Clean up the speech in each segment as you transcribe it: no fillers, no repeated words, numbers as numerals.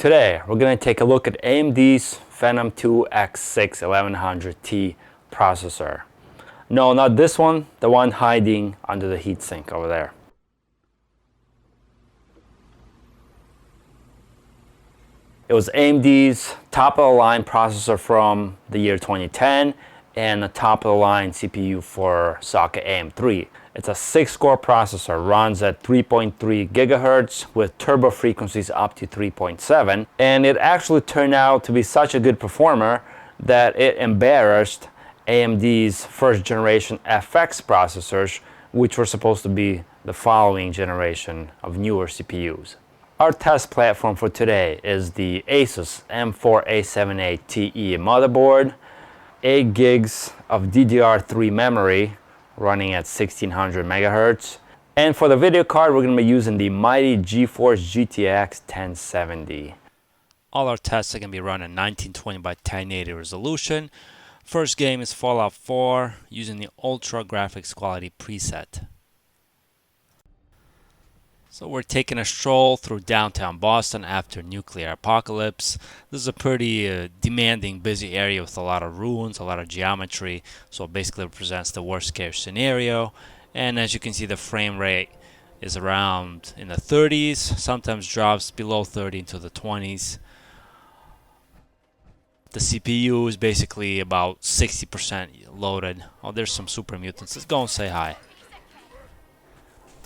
Today we're going to take a look at AMD's Phenom II X6 1100T processor. No, not this one, the one hiding under the heatsink over there. It was AMD's top-of-the-line processor from the year 2010 and a top-of-the-line CPU for socket AM3. It's a 6-core processor, runs at 3.3 gigahertz with turbo frequencies up to 3.7, and it actually turned out to be such a good performer that it embarrassed AMD's first generation FX processors, which were supposed to be the following generation of newer CPUs. Our test platform for today is the Asus M4A78TE motherboard, 8 gigs of DDR3 memory running at 1600 megahertz. And for the video card, we're going to be using the mighty GeForce GTX 1070. All our tests are going to be run at 1920 by 1080 resolution. First game is Fallout 4 using the Ultra graphics quality preset. So we're taking a stroll through downtown Boston after nuclear apocalypse. This is a pretty demanding, busy area with a lot of ruins, a lot of geometry. So it basically represents the worst case scenario. And as you can see, the frame rate is around in the 30s, sometimes drops below 30 into the 20s. The CPU is basically about 60% loaded. Oh, there's some super mutants. Let's go and say hi.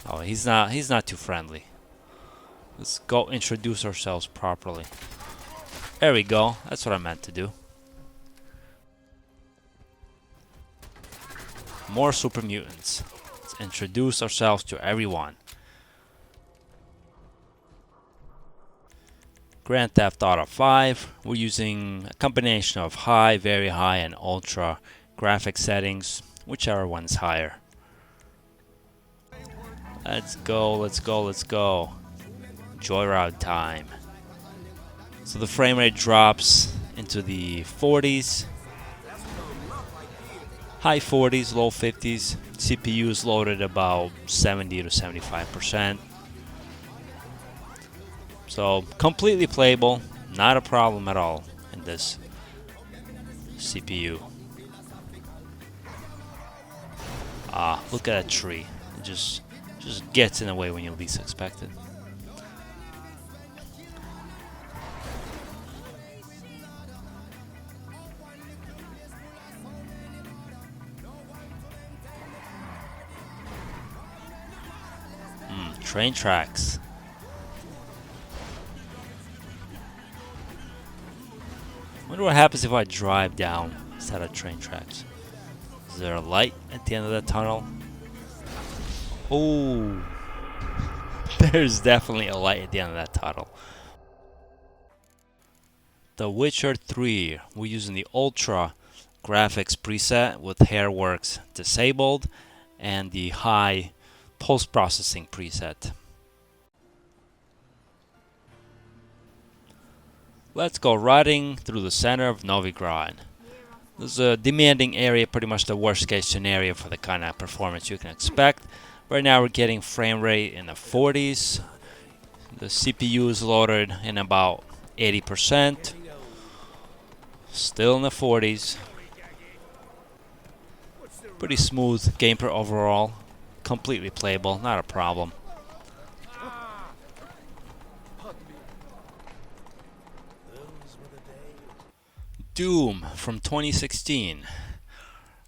Oh, he's not too friendly. Let's go introduce ourselves properly. There we go. That's what I meant to do. More super mutants. Let's introduce ourselves to everyone. Grand Theft Auto 5. We're using a combination of high, very high, and ultra graphic settings, whichever one's higher. Let's go, let's go, let's go. Joyride time. So the frame rate drops into the 40s. High 40s, low 50s. CPU is loaded about 70 to 75%. So completely playable, not a problem at all in this CPU. Ah, look at that tree. It just gets in the way when you least expect it. Train tracks. Wonder what happens if I drive down instead of train tracks. Is there a light at the end of the tunnel? Oh, there's definitely a light at the end of that tunnel. The Witcher 3, we're using the Ultra graphics preset with Hairworks disabled and the high post-processing preset. Let's go riding through the center of Novigrad. This is a demanding area, pretty much the worst case scenario for the kind of performance you can expect. Right now we're getting frame rate in the 40s. The CPU is loaded in about 80%. Still in the 40s. Pretty smooth gameplay overall. Completely playable, not a problem. Doom from 2016.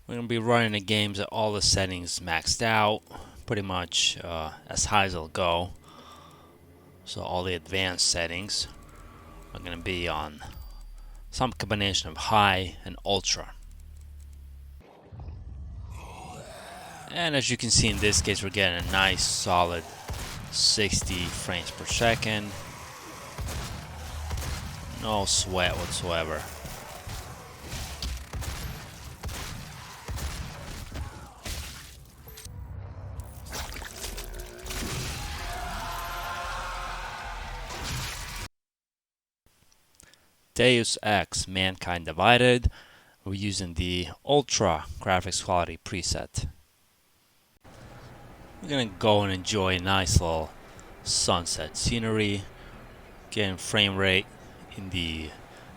We're going to be running the games at all the settings maxed out. Pretty much as high as it'll go. So all the advanced settings are going to be on some combination of high and ultra. And as you can see in this case, we're getting a nice solid 60 frames per second. No sweat whatsoever. Deus Ex Mankind Divided. We're using the Ultra graphics quality preset. We're gonna go and enjoy a nice little sunset scenery, getting frame rate in the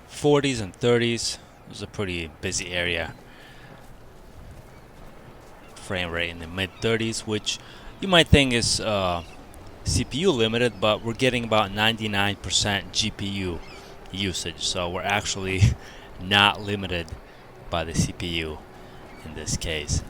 40s and 30s. It was a pretty busy area. Frame rate in the mid 30s, which you might think is CPU limited, but we're getting about 99% GPU usage, so we're actually not limited by the CPU in this case.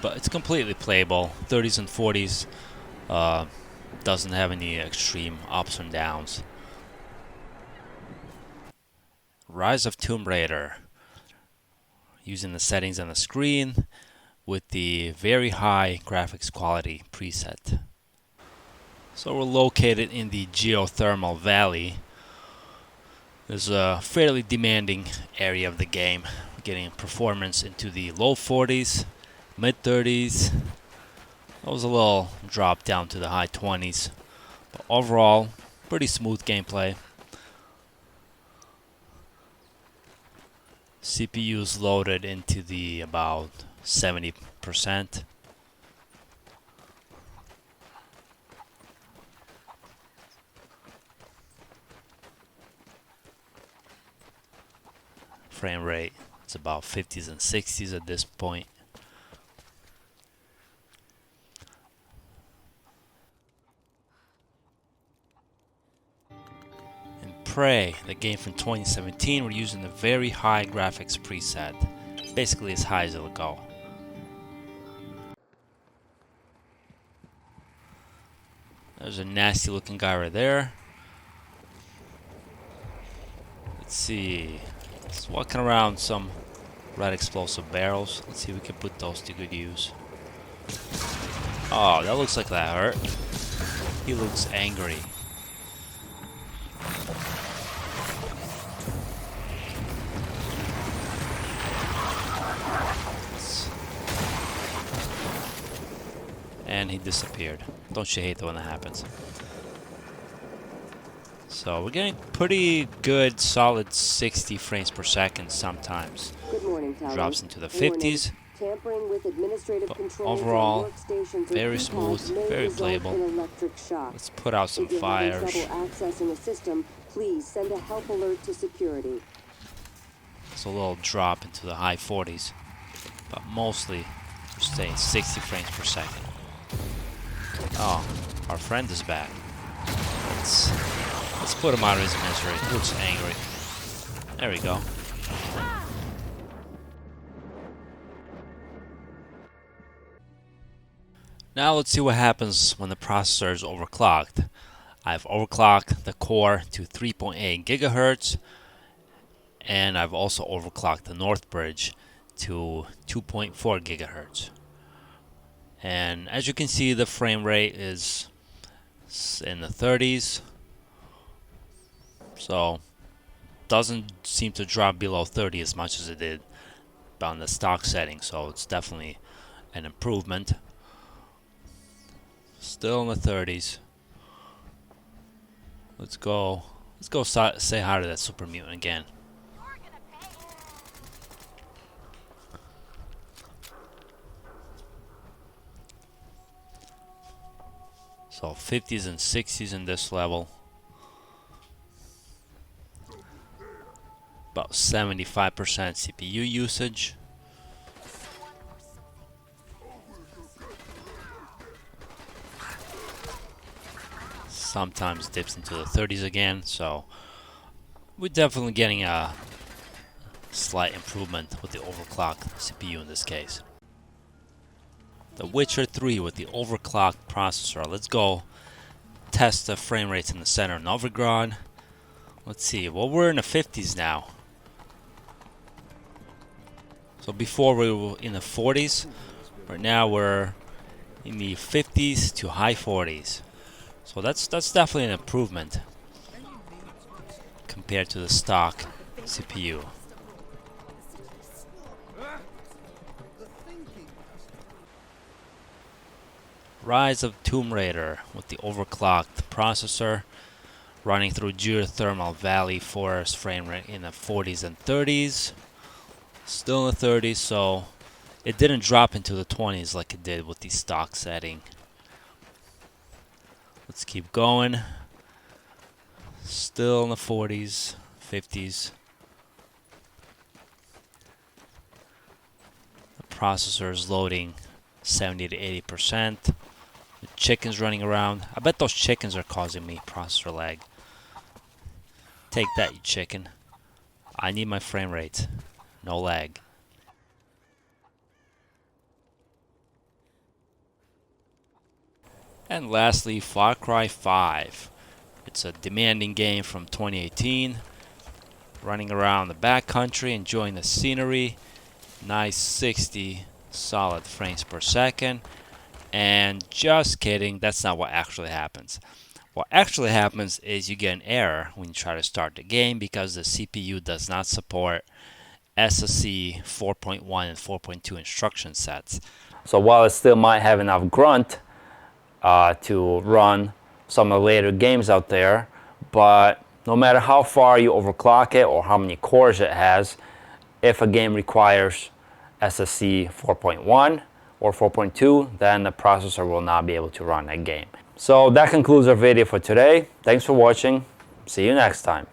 But it's completely playable. 30s and 40s doesn't have any extreme ups and downs. Rise of Tomb Raider. Using the settings on the screen with the very high graphics quality preset. So we're located in the geothermal valley. There's a fairly demanding area of the game. We're getting performance into the low 40s, mid 30s. That was a little drop down to the high 20s. But overall, pretty smooth gameplay. CPU's loaded into the about 70%. Frame rate is about 50s and 60s at this point. In Prey, the game from 2017, we're using the very high graphics preset, basically as high as it'll go. There's a nasty looking guy right there. Let's see. It's walking around some red explosive barrels. Let's see if we can put those to good use. Oh, that looks like that hurt. He looks angry. And he disappeared. Don't you hate it when that happens? So we're getting pretty good, solid 60 frames per second sometimes. Good morning, Drops into the 50s. Tampering with administrative But controls overall, on workstations or very keypads smooth, may very result playable. in electric shock. Let's put out some If you're fires. having trouble accessing a system, please send a help alert to security. It's a little drop into the high 40s, but mostly we're staying 60 frames per second. Oh, our friend is back. Let's put him out of his misery. He looks angry. There we go. Now let's see what happens when the processor is overclocked. I've overclocked the core to 3.8 gigahertz, and I've also overclocked the North Bridge to 2.4 gigahertz. And as you can see, the frame rate is in the 30s, so doesn't seem to drop below 30 as much as it did on the stock setting, so it's definitely an improvement. Still in the 30s. Let's go say hi to that super mutant again. So 50s and 60s in this level. About 75% CPU usage. Sometimes dips into the 30s again, so we're definitely getting a slight improvement with the overclocked CPU in this case. The Witcher 3 with the overclocked processor. Let's go test the frame rates in the center of Novigrad. Let's see, well, we're in the 50s now. So before we were in the 40s, right now we're in the 50s to high 40s. So that's definitely an improvement compared to the stock CPU. Rise of Tomb Raider with the overclocked processor running through geothermal valley forest, frame rate in the 40s and 30s. Still in the 30s, so It didn't drop into the 20s like it did with the stock setting. Let's keep going. Still in the 40s, 50s. The processor is loading 70 to 80%. The chicken's running around. I bet those chickens are causing me processor lag. Take that, you chicken. I need my frame rate. No lag. And lastly, Far Cry 5. It's a demanding game from 2018. Running around the backcountry, enjoying the scenery. Nice 60 solid frames per second. And just kidding, that's not what actually happens. What actually happens is you get an error when you try to start the game because the CPU does not support SSC 4.1 and 4.2 instruction sets. So while it still might have enough grunt to run some of the later games out there, but no matter how far you overclock it or how many cores it has, if a game requires SSC 4.1 or 4.2, then the processor will not be able to run that game. So that concludes our video for today. Thanks for watching. See you next time.